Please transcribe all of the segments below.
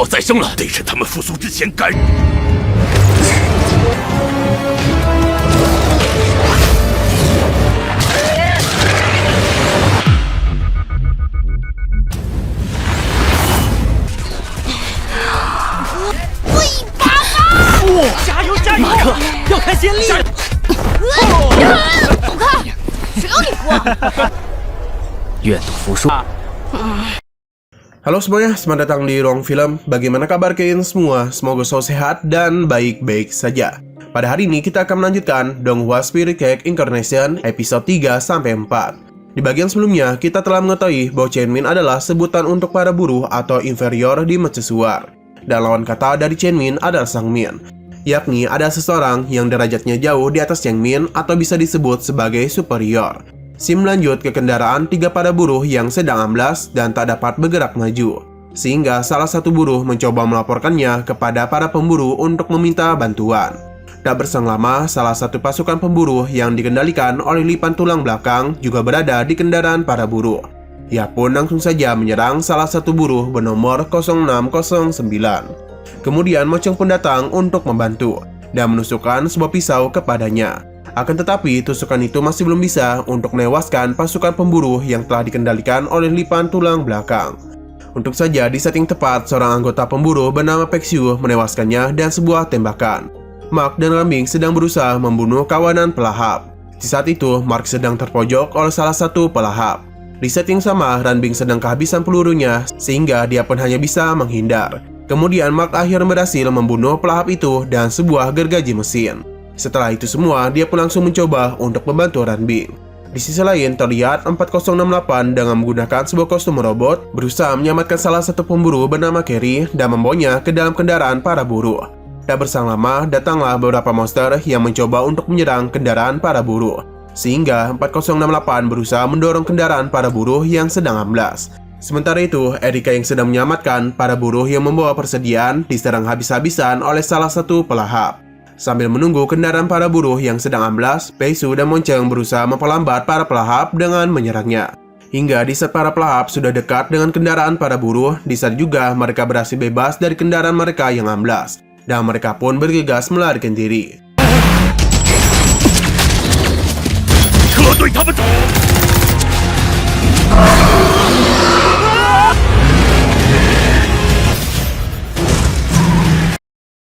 要再生了，得趁他们复苏之前赶。加油加油！马克要看先例。走开！谁要你扶？愿赌服输。Halo semuanya, selamat datang di Ruang Film. Bagaimana kabar kalian semua? Semoga selalu sehat dan baik-baik saja. Pada hari ini kita akan melanjutkan Donghua Spirit Cake Incarnation episode 3-4. Di bagian sebelumnya, kita telah mengetahui bahwa Chenmin adalah sebutan untuk para buruh atau inferior di mercusuar. Dan lawan kata dari Chenmin adalah Sangmin, yakni ada seseorang yang derajatnya jauh di atas Changmin atau bisa disebut sebagai superior. Sim lanjut ke kendaraan tiga para buruh yang sedang amblas dan tak dapat bergerak maju. Sehingga salah satu buruh mencoba melaporkannya kepada para pemburu untuk meminta bantuan. Tak berselang lama, salah satu pasukan pemburu yang dikendalikan oleh lipan tulang belakang juga berada di kendaraan para buruh. Ia pun langsung saja menyerang salah satu buruh bernomor 0609. Kemudian Moceng pun datang untuk membantu dan menusukkan sebuah pisau kepadanya. Akan tetapi tusukan itu masih belum bisa untuk menewaskan pasukan pemburu yang telah dikendalikan oleh lipan tulang belakang. Untuk saja di setting tepat, seorang anggota pemburu bernama Pexiu menewaskannya dan sebuah tembakan. Mark dan Rambing sedang berusaha membunuh kawanan pelahap. Di saat itu, Mark sedang terpojok oleh salah satu pelahap. Di setting sama, Rambing sedang kehabisan pelurunya sehingga dia pun hanya bisa menghindar. Kemudian Mark akhirnya berhasil membunuh pelahap itu dan sebuah gergaji mesin. Setelah itu semua, dia pun langsung mencoba untuk membantu Ranbing. Di sisi lain, terlihat 4068 dengan menggunakan sebuah kostum robot berusaha menyelamatkan salah satu pemburu bernama Kerry dan membawanya ke dalam kendaraan para buruh. Tak berselang lama, datanglah beberapa monster yang mencoba untuk menyerang kendaraan para buruh. Sehingga 4068 berusaha mendorong kendaraan para buruh yang sedang amblas. Sementara itu, Erika yang sedang menyelamatkan para buruh yang membawa persediaan diserang habis-habisan oleh salah satu pelahap. Sambil menunggu kendaraan para buruh yang sedang amblas, Peisu dan Monceng berusaha memperlambat para pelahap dengan menyerangnya. Hingga di saat para pelahap sudah dekat dengan kendaraan para buruh, di saat juga mereka berhasil bebas dari kendaraan mereka yang amblas. Dan mereka pun bergegas melarikan diri.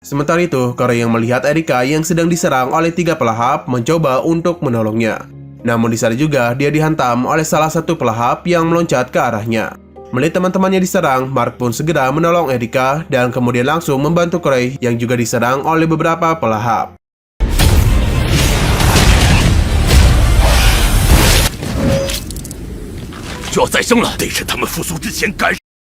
Sementara itu, Korei yang melihat Erika yang sedang diserang oleh tiga pelahap mencoba untuk menolongnya. Namun di sana juga dia dihantam oleh salah satu pelahap yang meloncat ke arahnya. Melihat teman-temannya diserang, Mark pun segera menolong Erika dan kemudian langsung membantu Korei yang juga diserang oleh beberapa pelahap.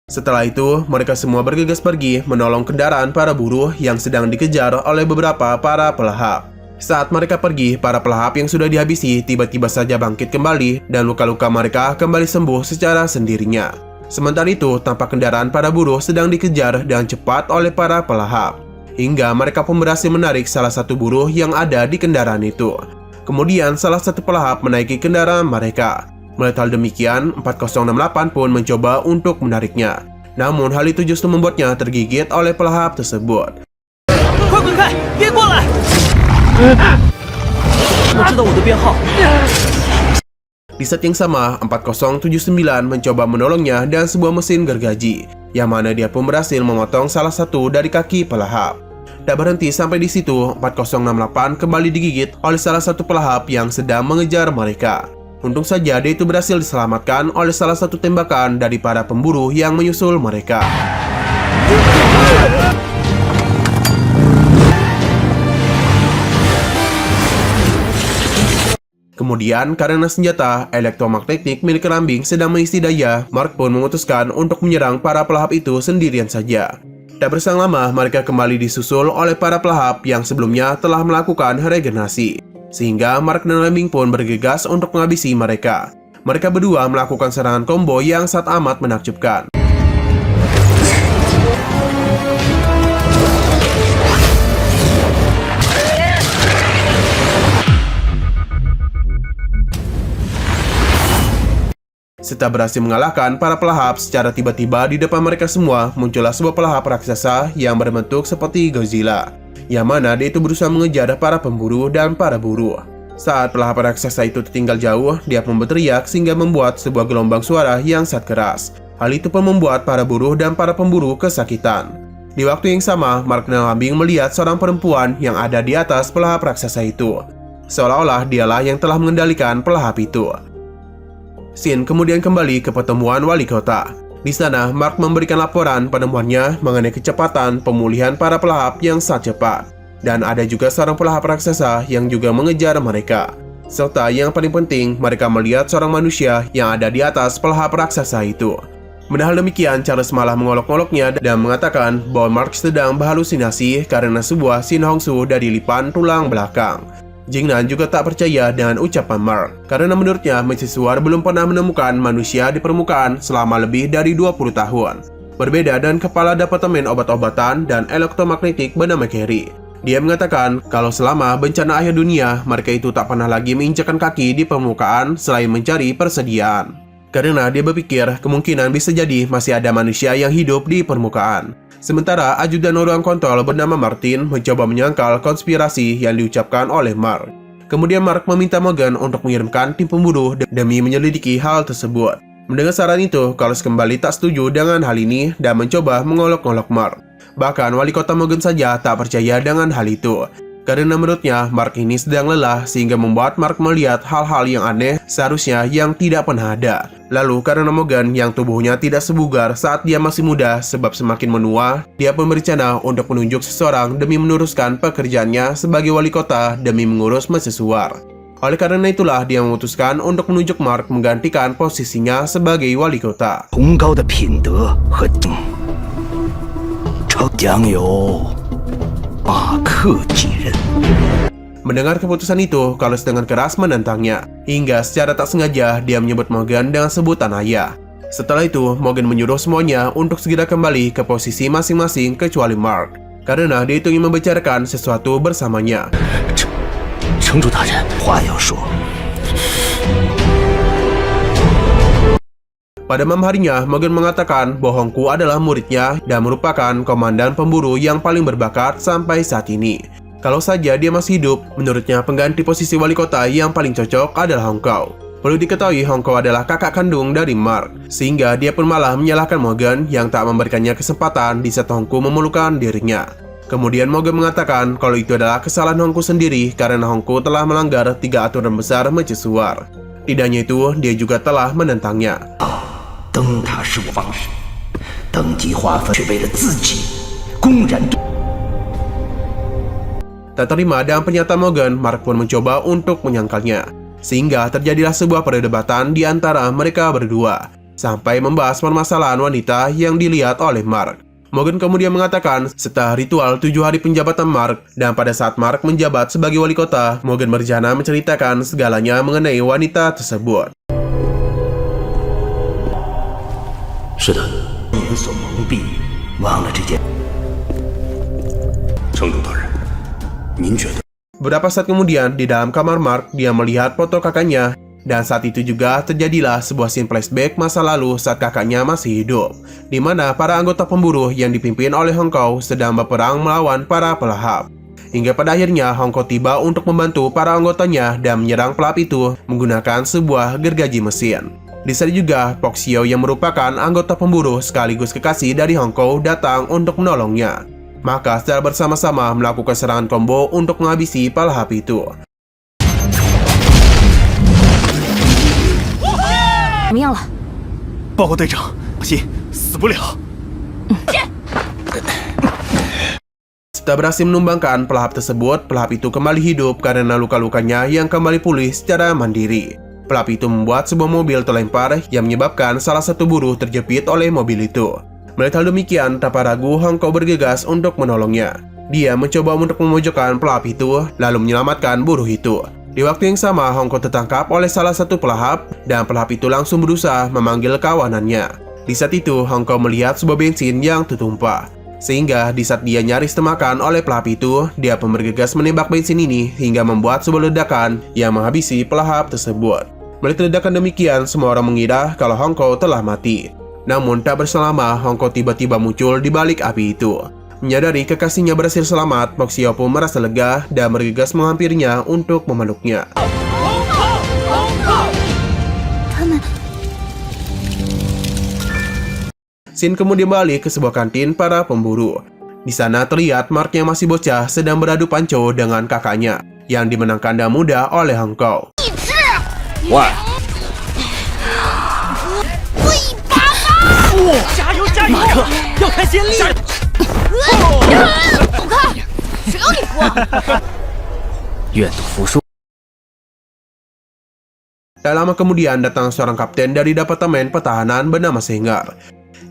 Setelah itu, mereka semua bergegas pergi menolong kendaraan para buruh yang sedang dikejar oleh beberapa para pelahap. Saat mereka pergi, para pelahap yang sudah dihabisi tiba-tiba saja bangkit kembali dan luka-luka mereka kembali sembuh secara sendirinya. Sementara itu, tampak kendaraan para buruh sedang dikejar dengan cepat oleh para pelahap. Hingga mereka pun berhasil menarik salah satu buruh yang ada di kendaraan itu. Kemudian, salah satu pelahap menaiki kendaraan mereka. Melihat hal demikian, 4068 pun mencoba untuk menariknya. Namun hal itu justru membuatnya tergigit oleh pelahap tersebut. Di saat yang sama, 4079 mencoba menolongnya dan sebuah mesin gergaji, yang mana dia pun berhasil memotong salah satu dari kaki pelahap. Tak berhenti sampai di situ, 4068 kembali digigit oleh salah satu pelahap yang sedang mengejar mereka. Untung saja dia itu berhasil diselamatkan oleh salah satu tembakan dari para pemburu yang menyusul mereka. Kemudian, karena senjata elektromagnetik milik Rambing sedang mengisi daya, Mark pun memutuskan untuk menyerang para pelahap itu sendirian saja. Tak berselang lama, mereka kembali disusul oleh para pelahap yang sebelumnya telah melakukan regenerasi. Sehingga Mark dan Rambing pun bergegas untuk menghabisi mereka. Mereka berdua melakukan serangan combo yang sangat amat menakjubkan. Setelah berhasil mengalahkan para pelahap, secara tiba-tiba di depan mereka semua muncullah sebuah pelahap raksasa yang berbentuk seperti Godzilla, yang mana dia itu berusaha mengejar para pemburu dan para buruh. Saat pelahap raksasa itu tertinggal jauh, dia pun berteriak sehingga membuat sebuah gelombang suara yang sangat keras. Hal itu pun membuat para buruh dan para pemburu kesakitan. Di waktu yang sama, Mark dan Lambing melihat seorang perempuan yang ada di atas pelahap raksasa itu. Seolah-olah dialah yang telah mengendalikan pelahap itu. Scene kemudian kembali ke pertemuan wali kota. Di sana, Mark memberikan laporan penemuannya mengenai kecepatan pemulihan para pelahap yang sangat cepat. Dan ada juga seorang pelahap raksasa yang juga mengejar mereka. Serta yang paling penting, mereka melihat seorang manusia yang ada di atas pelahap raksasa itu. Padahal demikian, Charles malah mengolok-oloknya dan mengatakan bahwa Mark sedang berhalusinasi karena sebuah sinhongsu dari lipan tulang belakang. Jingnan juga tak percaya dengan ucapan Mark, karena menurutnya Mechisuar belum pernah menemukan manusia di permukaan selama lebih dari 20 tahun. Berbeda dengan kepala Departemen Obat-obatan dan Elektromagnetik bernama Kerry. Dia mengatakan kalau selama bencana akhir dunia, mereka itu tak pernah lagi menginjakkan kaki di permukaan selain mencari persediaan. Karena dia berpikir kemungkinan bisa jadi masih ada manusia yang hidup di permukaan. Sementara ajudan ruang kontrol bernama Martin mencoba menyangkal konspirasi yang diucapkan oleh Mark. Kemudian Mark meminta Morgan untuk mengirimkan tim pemburu demi menyelidiki hal tersebut. Mendengar saran itu, Carlos kembali tak setuju dengan hal ini dan mencoba mengolok-olok Mark. Bahkan wali kota Morgan saja tak percaya dengan hal itu. Karena menurutnya Mark ini sedang lelah sehingga membuat Mark melihat hal-hal yang aneh seharusnya yang tidak pernah ada. Lalu karena Morgan yang tubuhnya tidak sebugar saat dia masih muda sebab semakin menua, dia pun berencana untuk menunjuk seseorang demi meneruskan pekerjaannya sebagai wali kota demi mengurus Mechisuar. Oleh karena itulah dia memutuskan untuk menunjuk Mark menggantikan posisinya sebagai wali kota. Mendengar keputusan itu, Carlos dengan keras menentangnya, hingga secara tak sengaja dia menyebut Morgan dengan sebutan ayah. Setelah itu, Morgan menyuruh semuanya untuk segera kembali ke posisi masing-masing kecuali Mark, karena dia itu ingin membicarakan sesuatu bersamanya. Pada malam harinya, Morgan mengatakan bahwa Hongku adalah muridnya dan merupakan komandan pemburu yang paling berbakat sampai saat ini. Kalau saja dia masih hidup, menurutnya pengganti posisi wali kota yang paling cocok adalah Hongko. Perlu diketahui Hongko adalah kakak kandung dari Mark, sehingga dia pun malah menyalahkan Morgan yang tak memberikannya kesempatan di saat Hongko memelukkan dirinya. Kemudian Morgan mengatakan kalau itu adalah kesalahan Hongko sendiri karena Hongko telah melanggar 3 aturan besar Mechisuar. Tidak hanya itu, dia juga telah menentangnya. Tak terima dengan pernyataan Morgan, Mark pun mencoba untuk menyangkalnya. Sehingga terjadilah sebuah perdebatan di antara mereka berdua, sampai membahas permasalahan wanita yang dilihat oleh Mark. Morgan kemudian mengatakan setelah ritual 7 hari penjabatan Mark, dan pada saat Mark menjabat sebagai wali kota, Morgan berencana menceritakan segalanya mengenai wanita tersebut. 是的，你们所蒙蔽，忘了这件。城主大人，您觉得？ Beberapa saat kemudian, di dalam kamar Mark, dia melihat foto kakaknya, dan saat itu juga terjadilah sebuah scene flashback masa lalu saat kakaknya masih hidup, di mana para anggota pemburu yang dipimpin oleh Hongko sedang berperang melawan para pelahap. Hingga pada akhirnya Hongko tiba untuk membantu para anggotanya dan menyerang pelahap itu menggunakan sebuah gergaji mesin. Di sana juga, Pok Xiao yang merupakan anggota pemburu sekaligus kekasih dari Hongko datang untuk menolongnya. Maka secara bersama-sama melakukan serangan combo untuk menghabisi pelahap itu. 怎么样了？报告队长，不行，死不了。 Setelah berhasil menumbangkan pelahap tersebut, pelahap itu kembali hidup karena luka-lukanya yang kembali pulih secara mandiri. Pelahap itu membuat sebuah mobil terlempar yang menyebabkan salah satu buruh terjepit oleh mobil itu. Melihat hal demikian, tanpa ragu Hongko bergegas untuk menolongnya. Dia mencoba untuk memojokkan pelahap itu, lalu menyelamatkan buruh itu. Di waktu yang sama, Hongko tertangkap oleh salah satu pelahap, dan pelahap itu langsung berusaha memanggil kawanannya. Di saat itu, Hongko melihat sebuah bensin yang tertumpah. Sehingga di saat dia nyaris termakan oleh pelahap itu, dia pun bergegas menembak bensin ini hingga membuat sebuah ledakan yang menghabisi pelahap tersebut. Melihat ledakan demikian, semua orang mengira kalau Hongko telah mati. Namun tak berselama, Hongko tiba-tiba muncul di balik api itu. Menyadari kekasihnya berhasil selamat, Mak Xiao pun merasa lega dan bergegas menghampirinya untuk memeluknya. Scene kemudian balik ke sebuah kantin para pemburu. Di sana terlihat Mark yang masih bocah sedang beradu panco dengan kakaknya yang dimenangkan dan muda oleh Hongko. Wah, 加油加油！马克要看先例。走开！谁让你扶啊？ 愿赌服输。 Tak lama kemudian datang seorang kapten dari Departemen Pertahanan bernama Sengar,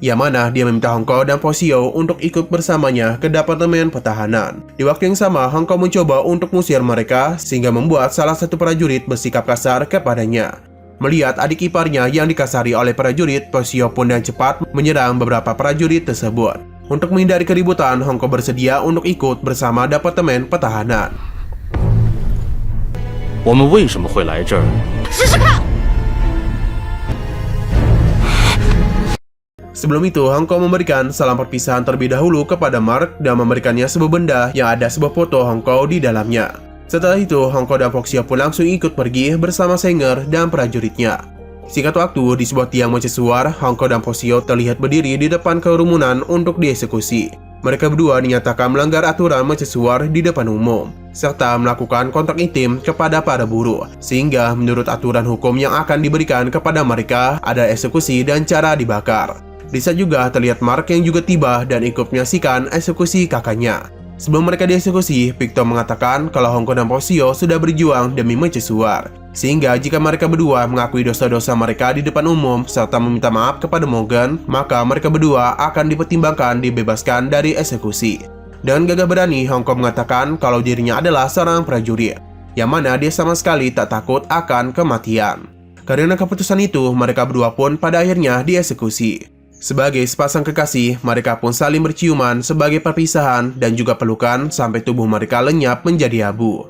yang mana dia meminta Hongko dan Po Xiao untuk ikut bersamanya ke Departemen Pertahanan. Di waktu yang sama, Hongko mencoba untuk mengusir mereka sehingga membuat salah satu prajurit bersikap kasar kepadanya. Melihat adik iparnya yang dikasari oleh prajurit, Po Xiao pun dengan cepat menyerang beberapa prajurit tersebut. Untuk menghindari keributan, Hongko bersedia untuk ikut bersama Departemen Pertahanan. 我们为什么会来这儿？ 试试看。 Sebelum itu, Hongko memberikan salam perpisahan terlebih dahulu kepada Mark dan memberikannya sebuah benda yang ada sebuah foto Hongko di dalamnya. Setelah itu, Hongko dan Po Xiao pun langsung ikut pergi bersama Sengar dan prajuritnya. Singkat waktu, di sebuah tiang mercusuar, Hongko dan Po Xiao terlihat berdiri di depan kerumunan untuk dieksekusi. Mereka berdua dinyatakan melanggar aturan mercusuar di depan umum, serta melakukan kontak intim kepada para buruh, sehingga menurut aturan hukum yang akan diberikan kepada mereka ada eksekusi dan cara dibakar. Di saat juga terlihat Mark yang juga tiba dan ikut menyaksikan eksekusi kakaknya. Sebelum mereka dieksekusi, Victor mengatakan kalau Hongko dan Po Xiao sudah berjuang demi mercusuar, sehingga jika mereka berdua mengakui dosa-dosa mereka di depan umum serta meminta maaf kepada Morgan, maka mereka berdua akan dipertimbangkan dibebaskan dari eksekusi. Dengan gagah berani, Hongko mengatakan kalau dirinya adalah seorang prajurit, yang mana dia sama sekali tak takut akan kematian. Karena keputusan itu, mereka berdua pun pada akhirnya dieksekusi. Sebagai sepasang kekasih, mereka pun saling berciuman sebagai perpisahan dan juga pelukan sampai tubuh mereka lenyap menjadi abu.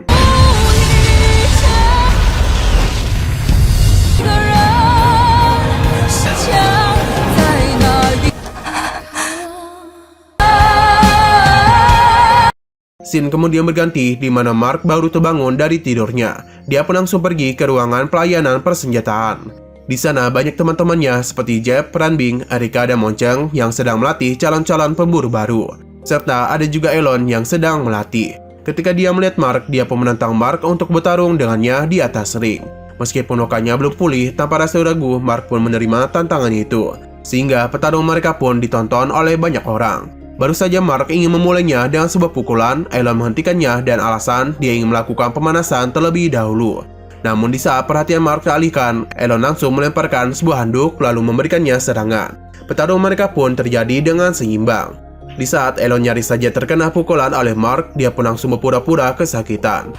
Scene kemudian berganti di mana Mark baru terbangun dari tidurnya. Dia pun langsung pergi ke ruangan pelayanan persenjataan. Di sana banyak teman-temannya seperti Jeb, Ranbing, Erika, dan Monceng yang sedang melatih calon-calon pemburu baru. Serta ada juga Elon yang sedang melatih. Ketika dia melihat Mark, dia pun menantang Mark untuk bertarung dengannya di atas ring. Meskipun lukanya belum pulih, tanpa rasa ragu, Mark pun menerima tantangan itu. Sehingga pertarungan mereka pun ditonton oleh banyak orang. Baru saja Mark ingin memulainya dengan sebuah pukulan, Elon menghentikannya dan alasan dia ingin melakukan pemanasan terlebih dahulu. Namun di saat perhatian Mark teralihkan, Elon langsung melemparkan sebuah handuk lalu memberikannya serangan. Pertarungan mereka pun terjadi dengan seimbang. Di saat Elon nyaris saja terkena pukulan oleh Mark, dia pun langsung berpura-pura kesakitan.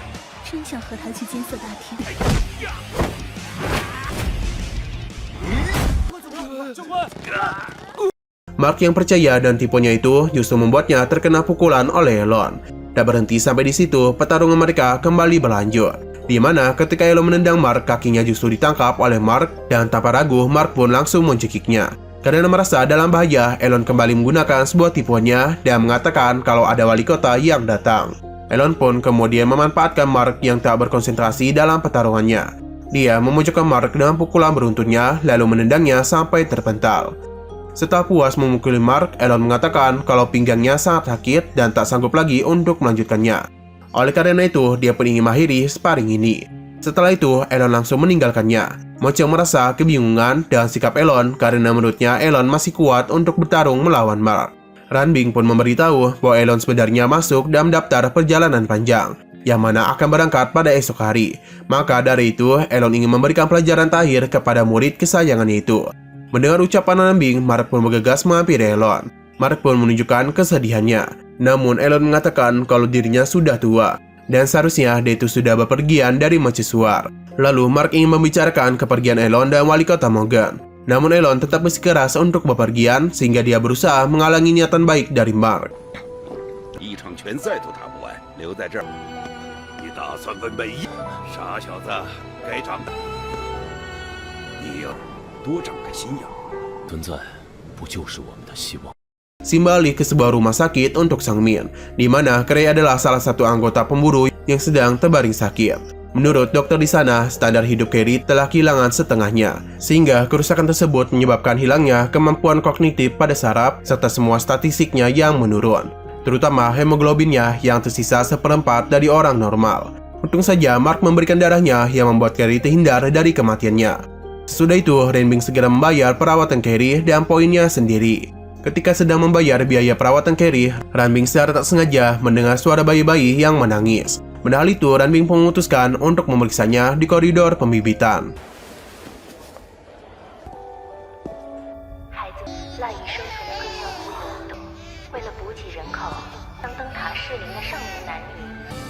Mark yang percaya dan tipunya itu justru membuatnya terkena pukulan oleh Elon. Tak berhenti sampai di situ, pertarungan mereka kembali berlanjut. Di mana ketika Elon menendang Mark, kakinya justru ditangkap oleh Mark dan tanpa ragu Mark pun langsung mencekiknya. Karena merasa dalam bahaya, Elon kembali menggunakan sebuah tipuannya dan mengatakan kalau ada wali kota yang datang. Elon pun kemudian memanfaatkan Mark yang tak berkonsentrasi dalam pertarungannya. Dia memojokkan Mark dengan pukulan beruntunnya lalu menendangnya sampai terpental. Setelah puas memukuli Mark, Elon mengatakan kalau pinggangnya sangat sakit dan tak sanggup lagi untuk melanjutkannya. Oleh karena itu, dia pun ingin mengakhiri sparring ini. Setelah itu, Elon langsung meninggalkannya. Monceng merasa kebingungan dengan sikap Elon karena menurutnya Elon masih kuat untuk bertarung melawan Mark. Ranbing pun memberitahu bahwa Elon sebenarnya masuk dalam daftar perjalanan panjang, yang mana akan berangkat pada esok hari. Maka dari itu, Elon ingin memberikan pelajaran terakhir kepada murid kesayangannya itu. Mendengar ucapan Ranbing, Mark pun bergegas menghampiri Elon. Mark pun menunjukkan kesedihannya. Namun Elon mengatakan kalau dirinya sudah tua dan seharusnya dia itu sudah bepergian dari mercusuar. Lalu Mark ingin membicarakan kepergian Elon dan wali kota Morgan. Namun Elon tetap bersikeras untuk bepergian sehingga dia berusaha menghalangi niatan baik dari Mark. 你呀，多长个心眼。存在不就是我们的希望？ Sim balik ke sebuah rumah sakit untuk Sang Min, di mana Kray adalah salah satu anggota pemburu yang sedang terbaring sakit. Menurut dokter di sana, standar hidup Carrie telah kehilangan setengahnya, sehingga kerusakan tersebut menyebabkan hilangnya kemampuan kognitif pada saraf serta semua statistiknya yang menurun, terutama hemoglobinnya yang tersisa seperempat dari orang normal. Untung saja Mark memberikan darahnya yang membuat Carrie terhindar dari kematiannya. Sesudah itu, Renbing segera membayar perawatan Carrie dan poinnya sendiri. Ketika sedang membayar biaya perawatan Carrie, Renbing secara tak sengaja mendengar suara bayi-bayi yang menangis. Padahal itu, Renbing memutuskan untuk memeriksanya di koridor pembibitan. 孩子赖以生存的各项无有等，为了补给人口，当灯塔适龄的剩女男女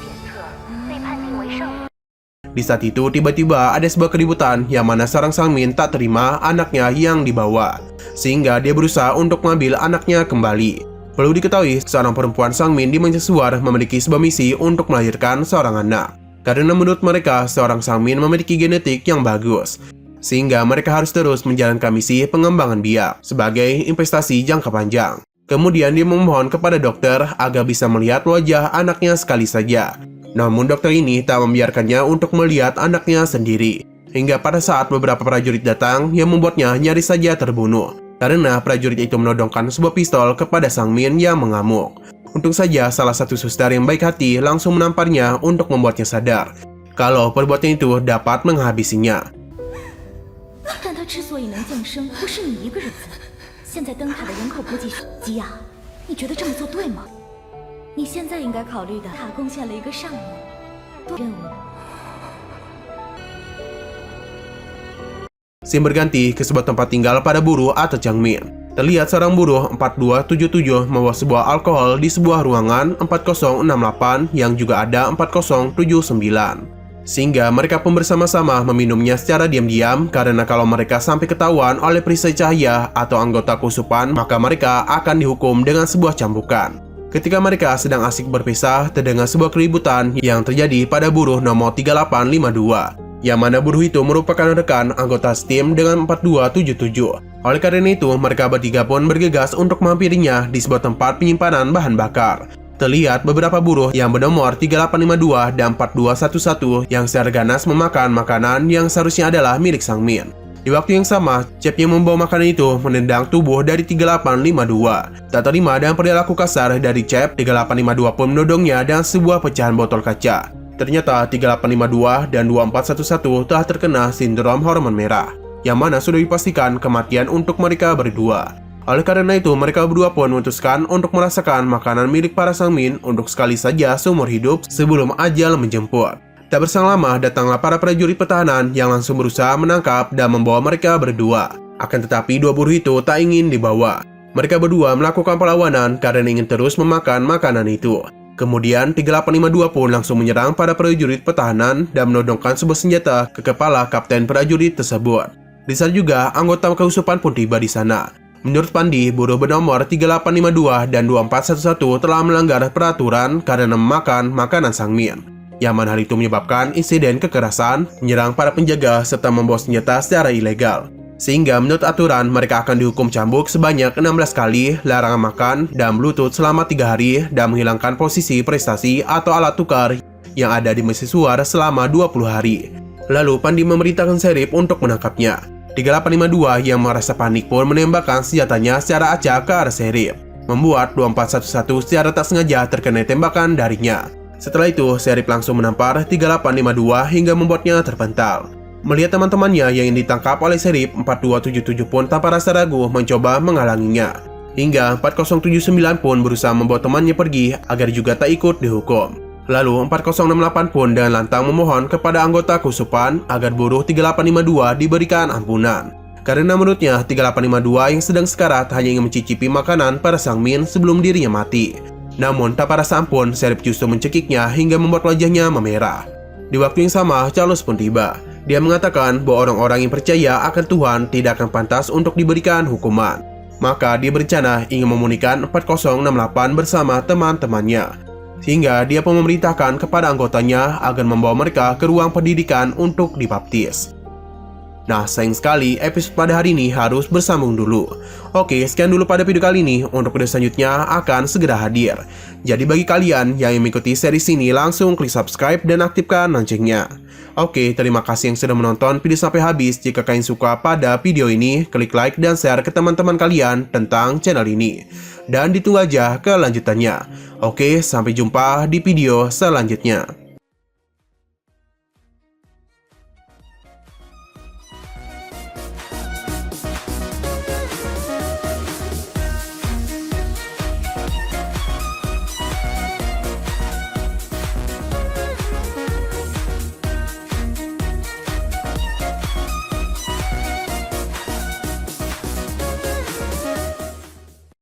检测被判定为剩女。 Di saat itu, tiba-tiba ada sebuah keributan yang mana seorang Sang Min tak terima anaknya yang dibawa, sehingga dia berusaha untuk mengambil anaknya kembali. Perlu diketahui, seorang perempuan Sang Min di Manchester memiliki sebuah misi untuk melahirkan seorang anak. Karena menurut mereka, seorang Sang Min memiliki genetik yang bagus, sehingga mereka harus terus menjalankan misi pengembangan biak sebagai investasi jangka panjang. Kemudian dia memohon kepada dokter agar bisa melihat wajah anaknya sekali saja. Namun dokter ini tak membiarkannya untuk melihat anaknya sendiri. Hingga pada saat beberapa prajurit datang yang membuatnya nyaris saja terbunuh. Karena prajurit itu menodongkan sebuah pistol kepada Sang Min yang mengamuk. Untung saja salah satu suster yang baik hati langsung menamparnya untuk membuatnya sadar kalau perbuatan itu dapat menghabisinya. 但他之所以能降生，不是你一个人做。现在灯塔的人口补给吉亚，你觉得这么做对吗？你现在应该考虑的，塔贡献了一个上午任务。 Sim berganti ke sebuah tempat tinggal pada buruh atau Changmin. Terlihat seorang buruh 4277 membawa sebuah alkohol di sebuah ruangan 4068 yang juga ada 4079. Sehingga mereka pun bersama-sama meminumnya secara diam-diam karena kalau mereka sampai ketahuan oleh perisai cahaya atau anggota kusupan, maka mereka akan dihukum dengan sebuah cambukan. Ketika mereka sedang asik berpisah, terdengar sebuah keributan yang terjadi pada buruh nomor 3852. Yang mana buruh itu merupakan rekan anggota STEAM dengan 4277. Oleh karena itu, mereka bertiga pun bergegas untuk menghampirinya di sebuah tempat penyimpanan bahan bakar. Terlihat beberapa buruh yang bernomor 3852 dan 4211 yang secara ganas memakan makanan yang seharusnya adalah milik Sang Min. Di waktu yang sama, chef yang membawa makanan itu menendang tubuh dari 3852. Tak terima dan perilaku kasar dari chef, 3852 pun menodongnya dengan sebuah pecahan botol kaca. Ternyata 3852 dan 2411 telah terkena sindrom hormon merah, yang mana sudah dipastikan kematian untuk mereka berdua. Oleh karena itu, mereka berdua pun memutuskan untuk merasakan makanan milik para Sang Min untuk sekali saja seumur hidup sebelum ajal menjemput. Tak berselang lama, datanglah para prajurit pertahanan yang langsung berusaha menangkap dan membawa mereka berdua. Akan tetapi, dua buruh itu tak ingin dibawa. Mereka berdua melakukan perlawanan karena ingin terus memakan makanan itu. Kemudian 3852 pun langsung menyerang para prajurit pertahanan dan menodongkan sebuah senjata ke kepala kapten prajurit tersebut. Di saat juga anggota kehusupan pun tiba di sana. Menurut Pandi, buruh bernomor 3852 dan 2411 telah melanggar peraturan karena memakan makanan Sang Min. Yang mana hal itu menyebabkan insiden kekerasan, menyerang para penjaga serta membawa senjata secara ilegal. Sehingga menurut aturan mereka akan dihukum cambuk sebanyak 16 kali, larangan makan, dan berlutut selama 3 hari, dan menghilangkan posisi prestasi atau alat tukar yang ada di mahasiswa selama 20 hari. Lalu Pandi memerintahkan Sheriff untuk menangkapnya. 3852 yang merasa panik pun menembakkan senjatanya secara acak ke arah Sheriff, membuat 2411 secara tak sengaja terkena tembakan darinya. Setelah itu, Sheriff langsung menampar 3852 hingga membuatnya terpental. Melihat teman-temannya yang ingin ditangkap oleh Sheriff, 4277 pun tanpa rasa ragu mencoba menghalanginya. Hingga 4079 pun berusaha membawa temannya pergi agar juga tak ikut dihukum. Lalu 4068 pun dengan lantang memohon kepada anggota kusupan agar buruh 3852 diberikan ampunan. Karena menurutnya 3852 yang sedang sekarat hanya ingin mencicipi makanan para Sang Min sebelum dirinya mati. Namun tak rasa ampun, Sheriff justru mencekiknya hingga membuat wajahnya memerah. Di waktu yang sama, Charles pun tiba. Dia mengatakan bahwa orang-orang yang percaya akan Tuhan tidak akan pantas untuk diberikan hukuman. Maka dia berencana ingin memunikan 4068 bersama teman-temannya. Sehingga dia pun memerintahkan kepada anggotanya agar membawa mereka ke ruang pendidikan untuk dibaptis. Nah, sayang sekali episode pada hari ini harus bersambung dulu. Oke, sekian dulu pada video kali ini. Untuk video selanjutnya akan segera hadir. Jadi bagi kalian yang mengikuti series ini, langsung klik subscribe dan aktifkan loncengnya. Oke, terima kasih yang sudah menonton video sampai habis. Jika kalian suka pada video ini, klik like dan share ke teman-teman kalian tentang channel ini. Dan ditunggu aja kelanjutannya. Oke, sampai jumpa di video selanjutnya.